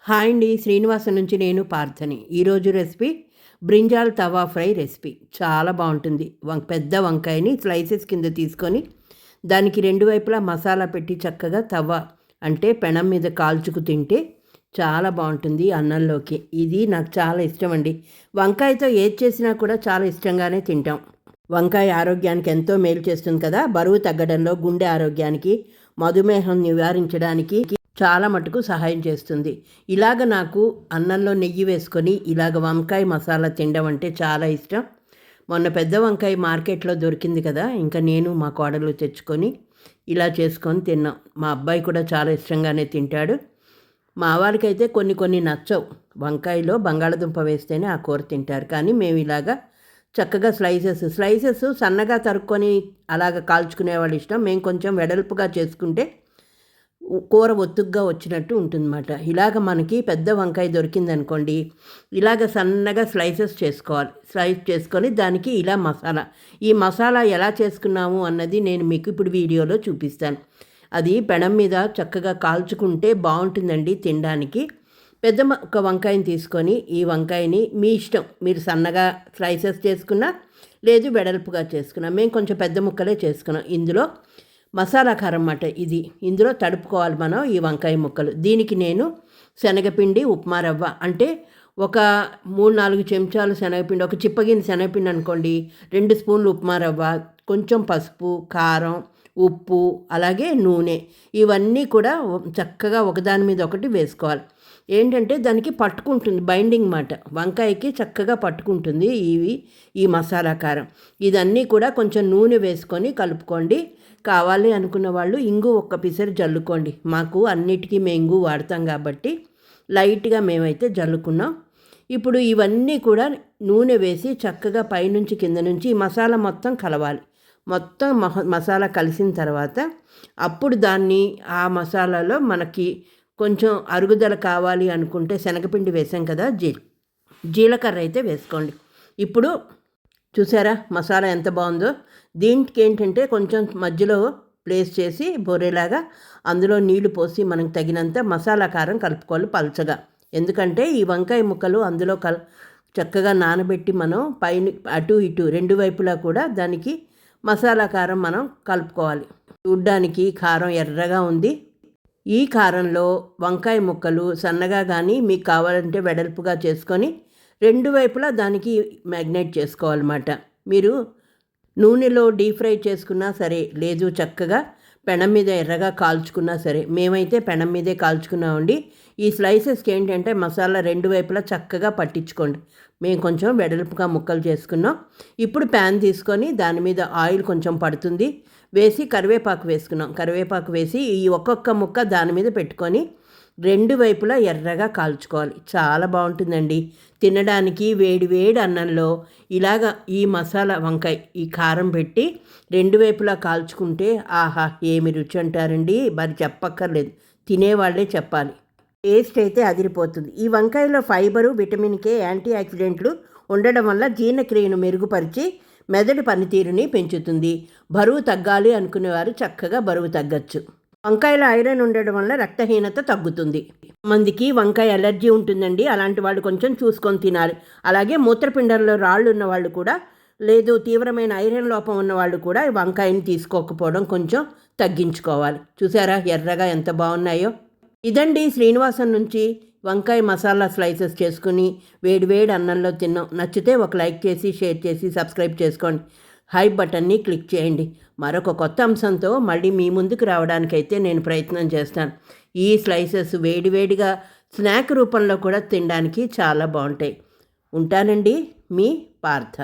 Hi అండి, శ్రీనివాసం నుంచి నేను పార్థని. ఈరోజు రెసిపీ బ్రింజాల్ తవా ఫ్రై రెసిపీ. చాలా బాగుంటుంది. పెద్ద వంకాయని స్లైసెస్ కింద తీసుకొని దానికి రెండు వైపులా మసాలా పెట్టి చక్కగా తవా అంటే పెనం మీద కాల్చుకు తింటే చాలా బాగుంటుంది అన్నంలోకి. ఇది నాకు చాలా ఇష్టం అండి. వంకాయతో ఏది చేసినా కూడా చాలా ఇష్టంగానే తింటాం. వంకాయ ఆరోగ్యానికి ఎంతో మేలు చేస్తుంది కదా. బరువు తగ్గడంలో, గుండె ఆరోగ్యానికి, మధుమేహం నివారించడానికి చాలా మటుకు సహాయం చేస్తుంది. ఇలాగ నాకు అన్నంలో నెయ్యి వేసుకొని ఇలాగ వంకాయ మసాలా తినడం అంటే చాలా ఇష్టం. మొన్న పెద్ద వంకాయ మార్కెట్లో దొరికింది కదా, ఇంకా నేను మా కోడలు తెచ్చుకొని ఇలా చేసుకొని తిన్నాం. మా అబ్బాయి కూడా చాలా ఇష్టంగానే తింటాడు. మా వారికైతే కొన్ని నచ్చవు. వంకాయలో బంగాళదుంప వేస్తేనే ఆ కూర తింటారు. కానీ మేము ఇలాగా చక్కగా స్లైసెస్ సన్నగా తరుక్కొని అలాగ కాల్చుకునే వాళ్ళు ఇష్టం. మేము కొంచెం వెడల్పుగా చేసుకుంటే కూర ఒత్తుగ్గా వచ్చినట్టు ఉంటుందన్నమాట. ఇలాగ మనకి పెద్ద వంకాయ దొరికిందనుకోండి, ఇలాగ సన్నగా స్లైసెస్ చేసుకోవాలి. స్లైస్ చేసుకొని దానికి ఇలా మసాలా, ఈ మసాలా ఎలా చేసుకున్నాము అన్నది నేను మీకు ఇప్పుడు వీడియోలో చూపిస్తాను. అది పెనం మీద చక్కగా కాల్చుకుంటే బాగుంటుందండి తినడానికి. పెద్ద ఒక వంకాయని తీసుకొని ఈ వంకాయని మీ ఇష్టం, మీరు సన్నగా స్లైసెస్ చేసుకున్నా లేదు వెడల్పుగా చేసుకున్నా. మేము కొంచెం పెద్ద ముక్కలే చేసుకున్నాం. ఇందులో మసాలా కారం అన్నమాట ఇది. ఇందులో తడుపుకోవాలి మనం ఈ వంకాయ ముక్కలు. దీనికి నేను శనగపిండి, ఉప్మా రవ్వ అంటే ఒక 3-4 చెంచాలు శనగపిండి, ఒక చిప్పగిన శనగపిండి అనుకోండి, 2 స్పూన్లు ఉప్మా రవ్వ, కొంచెం పసుపు, కారం, ఉప్పు, అలాగే నూనె, ఇవన్నీ కూడా చక్కగా ఒకదాని మీద ఒకటి వేసుకోవాలి. ఏంటంటే దానికి పట్టుకుంటుంది, బైండింగ్ మాట, వంకాయకి చక్కగా పట్టుకుంటుంది ఈ మసాలా కారం. ఇదన్నీ కూడా కొంచెం నూనె వేసుకొని కలుపుకోండి. కావాలి అనుకున్న వాళ్ళు ఇంగు ఒక్క పిసరు జల్లుకోండి. మాకు అన్నిటికీ మేము ఇంగు వాడతాం కాబట్టి లైట్గా మేమైతే జల్లుకున్నాం. ఇప్పుడు ఇవన్నీ కూడా నూనె వేసి చక్కగా పైనుంచి కింద నుంచి ఈ మసాలా మొత్తం కలవాలి. మొత్తం మసాలా కలిసిన తర్వాత అప్పుడు దాన్ని ఆ మసాలాలో మనకి కొంచెం అరుగుదల కావాలి అనుకుంటే శనగపిండి వేసాం కదా, జీలకర్ర అయితే వేసుకోండి. ఇప్పుడు చూసారా మసాలా ఎంత బాగుందో. దీనికి ఏంటంటే కొంచెం మధ్యలో ప్లేస్ చేసి బొరేలాగా అందులో నీళ్లు పోసి మనకు తగినంత మసాలా కారం కలుపుకోవాలి పల్చగా. ఎందుకంటే ఈ వంకాయ ముక్కలు అందులో చక్కగా నానబెట్టి మనం పైన అటు ఇటు రెండు వైపులా కూడా దానికి మసాలా కారం మనం కలుపుకోవాలి. చూడ్డానికి కారం ఎర్రగా ఉంది. ఈ కారంలో వంకాయ ముక్కలు సన్నగా కానీ మీకు కావాలంటే వెడల్పుగా చేసుకొని రెండు వైపులా దానికి మ్యాగ్నేట్ చేసుకోవాలన్నమాట. మీరు నూనెలో డీప్ ఫ్రై చేసుకున్నా సరే, లేదు చక్కగా పెనం మీద ఎర్రగా కాల్చుకున్నా సరే. మేమైతే పెనం మీదే కాల్చుకున్నామండి. ఈ స్లైసెస్కి ఏంటంటే మసాలా రెండు వైపులా చక్కగా పట్టించుకోండి. మేము కొంచెం వెడల్పుగా ముక్కలు చేసుకున్నాం. ఇప్పుడు ప్యాన్ తీసుకొని దాని మీద ఆయిల్ కొంచెం పడుతుంది వేసి కరివేపాకు వేసుకున్నాం. కరివేపాకు వేసి ఈ ఒక్కొక్క ముక్క దాని మీద పెట్టుకొని రెండు వైపులా ఎర్రగా కాల్చుకోవాలి. చాలా బాగుంటుందండి తినడానికి. వేడి వేడి అన్నంలో ఇలాగ ఈ మసాలా వంకాయ ఈ కారం పెట్టి రెండు వైపులా కాల్చుకుంటే ఆహా ఏమి రుచి అంటారండి. మరి చెప్పక్కర్లేదు, తినేవాళ్ళే చెప్పాలి. టేస్ట్ అయితే అదిరిపోతుంది. ఈ వంకాయలో ఫైబరు, విటమిన్ కే, యాంటీ ఆక్సిడెంట్లు ఉండడం వల్ల జీర్ణక్రియను మెరుగుపరిచి మెదడు పనితీరుని పెంచుతుంది. బరువు తగ్గాలి అనుకునేవారు చక్కగా బరువు తగ్గచ్చు. వంకాయలో ఐరన్ ఉండడం వల్ల రక్తహీనత తగ్గుతుంది. మందికి వంకాయ అలర్జీ ఉంటుందండి. అలాంటి వాళ్ళు కొంచెం చూసుకొని తినాలి. అలాగే మూత్రపిండంలో రాళ్ళు ఉన్న వాళ్ళు కూడా, లేదు తీవ్రమైన ఐరన్ లోపం ఉన్న వాళ్ళు కూడా వంకాయని తీసుకోకపోవడం కొంచెం తగ్గించుకోవాలి. చూసారా ఎర్రగా ఎంత బాగున్నాయో. ఇదండి శ్రీనివాసం నుంచి వంకాయ మసాలా స్లైసెస్ చేసుకుని వేడి అన్నంలో తిన్నాం. నచ్చితే ఒక లైక్ చేసి, షేర్ చేసి, సబ్స్క్రైబ్ చేసుకోండి. హై బటన్ని క్లిక్ చేయండి. మరొక కొత్త అంశంతో మళ్ళీ మీ ముందుకు రావడానికైతే నేను ప్రయత్నం చేస్తాను. ఈ స్లైసెస్ వేడిగా స్నాక్ రూపంలో కూడా తినడానికి చాలా బాగుంటాయి. ఉంటానండి, మీ పార్థ.